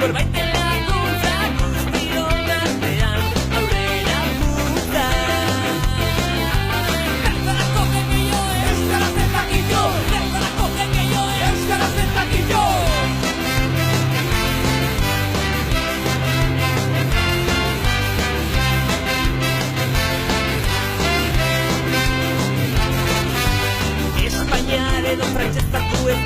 Norbaiten laguntzak guztion artean aurrera muta. Bertarako gengeio, euskaraz ez dakito. Bertarako gengeio, euskaraz ez dakito. Espainiar edo frantses zartuen